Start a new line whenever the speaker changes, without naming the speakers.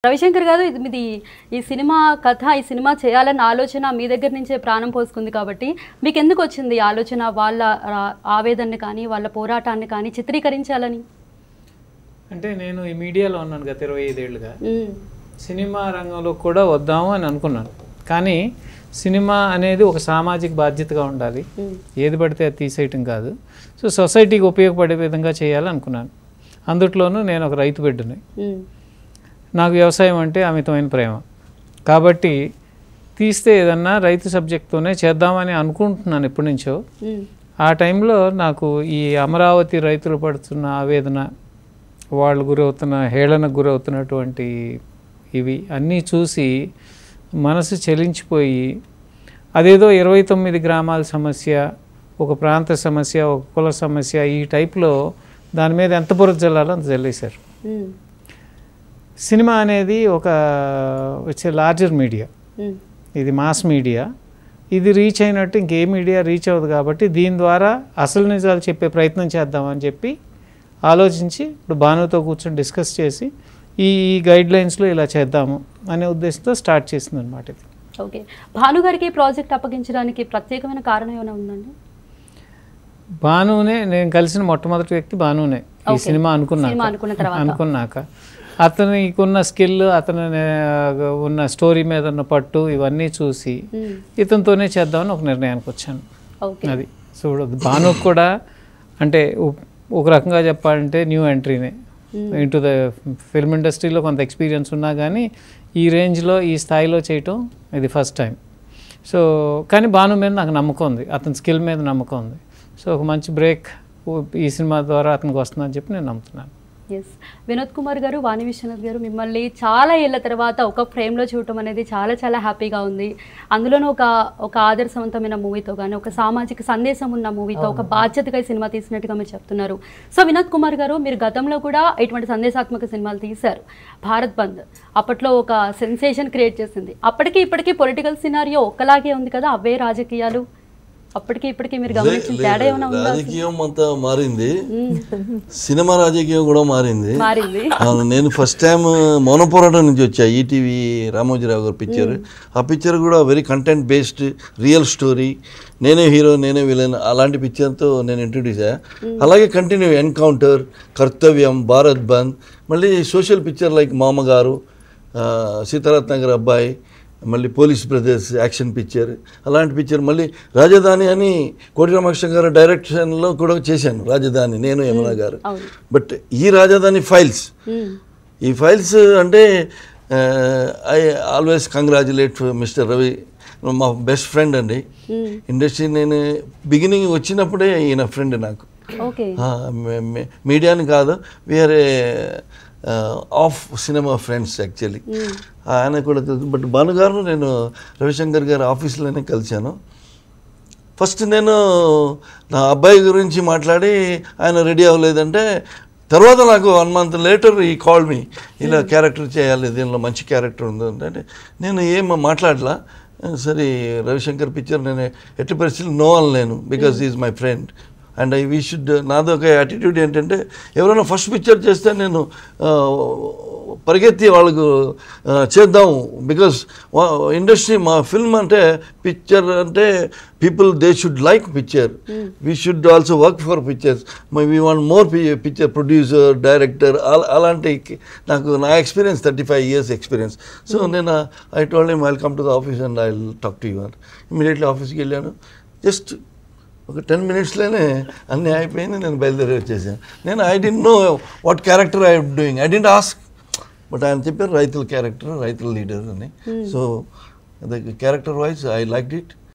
రవిశంకర్ గారు ఇది మీది ఈ సినిమా కథ ఈ సినిమా చేయాలన్న ఆలోచన మీ దగ్గర నుంచే ప్రాణం పోసుకుంది కాబట్టి మీకు ఎందుకు వచ్చింది ఈ ఆలోచన వాళ్ళ ఆవేదనని కానీ వాళ్ళ పోరాటాన్ని కానీ చిత్రీకరించాలని?
అంటే నేను ఈ మీడియాలో ఉన్నాను గత 25 ఏళ్ళుగా. సినిమా రంగంలో కూడా వద్దాము అని అనుకున్నాను. కానీ సినిమా అనేది ఒక సామాజిక బాధ్యతగా ఉండాలి, ఏది పడితే అది తీసేయటం కాదు. సో సొసైటీకి ఉపయోగపడే విధంగా చేయాలనుకున్నాను. అందుట్లోనూ నేను ఒక రైతు బిడ్డని, నాకు వ్యవసాయం అంటే అమితమైన ప్రేమ. కాబట్టి తీస్తే ఏదన్నా రైతు సబ్జెక్ట్తోనే చేద్దామని అనుకుంటున్నాను ఎప్పటి నుంచో. ఆ టైంలో నాకు ఈ అమరావతి రైతులు పడుతున్న ఆవేదన, వాళ్ళు గురవుతున్న హేళనకు గురవుతున్నటువంటి ఇవి అన్నీ చూసి మనసు చలించిపోయి, అదేదో 29 గ్రామాల సమస్య, ఒక ప్రాంత సమస్య, ఒక కుల సమస్య, ఈ టైప్లో దాని మీద ఎంత బురద జల్లాలో అంత జల్లేశారు. సినిమా అనేది ఒక వచ్చే లార్జర్ మీడియా, ఇది మాస్ మీడియా. ఇది రీచ్ అయినట్టు ఇంకే మీడియా రీచ్ అవ్వదు. కాబట్టి దీని ద్వారా అసలు నిజాలు చెప్పే ప్రయత్నం చేద్దామని చెప్పి ఆలోచించి ఇప్పుడు భానుతో కూర్చొని డిస్కస్ చేసి ఈ గైడ్లైన్స్లో ఇలా చేద్దాము అనే ఉద్దేశంతో స్టార్ట్ చేసింది అనమాట ఇది.
ఓకే, భాను గారికి ప్రాజెక్ట్ అప్పగించడానికి ప్రత్యేకమైన కారణం ఏమైనా ఉందండి?
భానునే నేను కలిసిన మొట్టమొదటి వ్యక్తి భానునే ఈ సినిమా అనుకున్నాక. అతనికున్న స్కిల్, అతను ఉన్న స్టోరీ మీద ఉన్న పట్టు, ఇవన్నీ చూసి ఇతనితోనే చేద్దామని ఒక నిర్ణయానికి వచ్చాను. అది చూడదు, భానుకు కూడా అంటే ఒక రకంగా చెప్పాలంటే న్యూ ఎంట్రీనే ఇంటూ ద ఫిల్మ్ ఇండస్ట్రీలో. కొంత ఎక్స్పీరియన్స్ ఉన్నా కానీ ఈ రేంజ్లో ఈ స్థాయిలో చేయటం ఇది ఫస్ట్ టైం. సో కానీ భాను మీద నాకు నమ్మకం ఉంది, అతని స్కిల్ మీద నమ్మకం ఉంది. సో ఒక మంచి బ్రేక్ ఈ సినిమా ద్వారా అతనికి వస్తుందని చెప్పి నేను నమ్ముతున్నాను.
ఎస్, వినోద్ కుమార్ గారు, వాణి విశ్వనాథ్ గారు, మిమ్మల్ని చాలా ఏళ్ళ తర్వాత ఒక ఫ్రేమ్లో చూడటం అనేది చాలా చాలా హ్యాపీగా ఉంది. అందులోనూ ఒక ఆదర్శవంతమైన మూవీతో కానీ, ఒక సామాజిక సందేశం ఉన్న మూవీతో, ఒక బాధ్యతగా సినిమా తీసినట్టుగా మీరు చెప్తున్నారు. సో వినోద్ కుమార్ గారు, మీరు గతంలో కూడా ఇటువంటి సందేశాత్మక సినిమాలు తీశారు. భారత్ బంద్ అప్పట్లో ఒక సెన్సేషన్ క్రియేట్ చేసింది. అప్పటికి ఇప్పటికీ పొలిటికల్ సినారియో ఒక్కలాగే ఉంది కదా, అవే రాజకీయాలు. అప్పటికి ఇప్పటికీ మీరు గమనించిన తేడా ఏమైనా ఉందా?
రాజకీయం అంతా మారింది, సినిమా రాజకీయం కూడా మారింది. నేను ఫస్ట్ టైం మౌన పోరాటం నుంచి వచ్చా, ఈటీవీ రామోజీరావు గారు పిక్చర్. ఆ పిక్చర్ కూడా very content based, real story, నేనే హీరో నేనే విలన్, అలాంటి పిక్చర్తో నేను ఇంట్రడ్యూస్ అయ్యా. అలాగే కంటిన్యూ ఎన్కౌంటర్, కర్తవ్యం, భారత్ బంద్, మళ్ళీ సోషల్ పిక్చర్ లైక్ మామగారు, సీతారాత్ నగర్ అబ్బాయి, మళ్ళీ పోలీస్ బ్రదర్స్ యాక్షన్ పిక్చర్, అలాంటి పిక్చర్. మళ్ళీ రాజధాని అని కోటి రామకృష్ణ గారు డైరెక్షన్లో కూడా చేశాను, రాజధాని నేను యమున గారు. బట్ ఈ రాజధాని ఫైల్స్, ఈ ఫైల్స్ అంటే I always congratulate mister Ravi, మా బెస్ట్ ఫ్రెండ్ అండి. ఇండస్ట్రీ నేను బిగినింగ్ వచ్చినప్పుడే ఈయన ఫ్రెండ్ నాకు. మీడియాని కాదు, we are of cinema friends actually. ఆయన కూడా తెలుసు. బట్ భానుగారు నేను రవిశంకర్ గారి ఆఫీస్లోనే కలిశాను. ఫస్ట్ నేను నా అబ్బాయి గురించి మాట్లాడి ఆయన రెడీ అవ్వలేదంటే, తర్వాత నాకు 1 month లేటర్ ఈ కాల్ మీ, ఇలా క్యారెక్టర్ చేయాలి, దీనిలో మంచి క్యారెక్టర్ ఉంది అంటే నేను ఏం మాట్లాడలా. సరే రవిశంకర్ పిక్చర్ నేను ఎట్టి పరిస్థితులు నో అనలేను, because is my friend. And we should, నాది ఒక యాటిట్యూడ్ ఏంటంటే ఎవరైనా ఫస్ట్ పిక్చర్ చేస్తే నేను పరిగెత్తి వాళ్ళకు చేద్దాం. బికాజ్ ఇండస్ట్రీ, మా ఫిల్మ్ అంటే పిక్చర్ అంటే people they should like picture, we should also work for pictures. We want more picture producer, director, అలాంటి నాకు నా ఎక్స్పీరియన్స్ 35 years ఎక్స్పీరియన్స్. సో నేను I told him I will come to the office and I will talk to you అని. Immediately ఆఫీస్కి వెళ్ళాను. Just ఒక 10 minutesలోనే అన్నీ అయిపోయింది, నేను బయలుదేరి వచ్చేసాను. నేను I don't know what character I am doing, I don't ask. But ఆయన చెప్పారు రైతుల క్యారెక్టర్, రైతుల లీడర్ అని. So the character wise I liked it.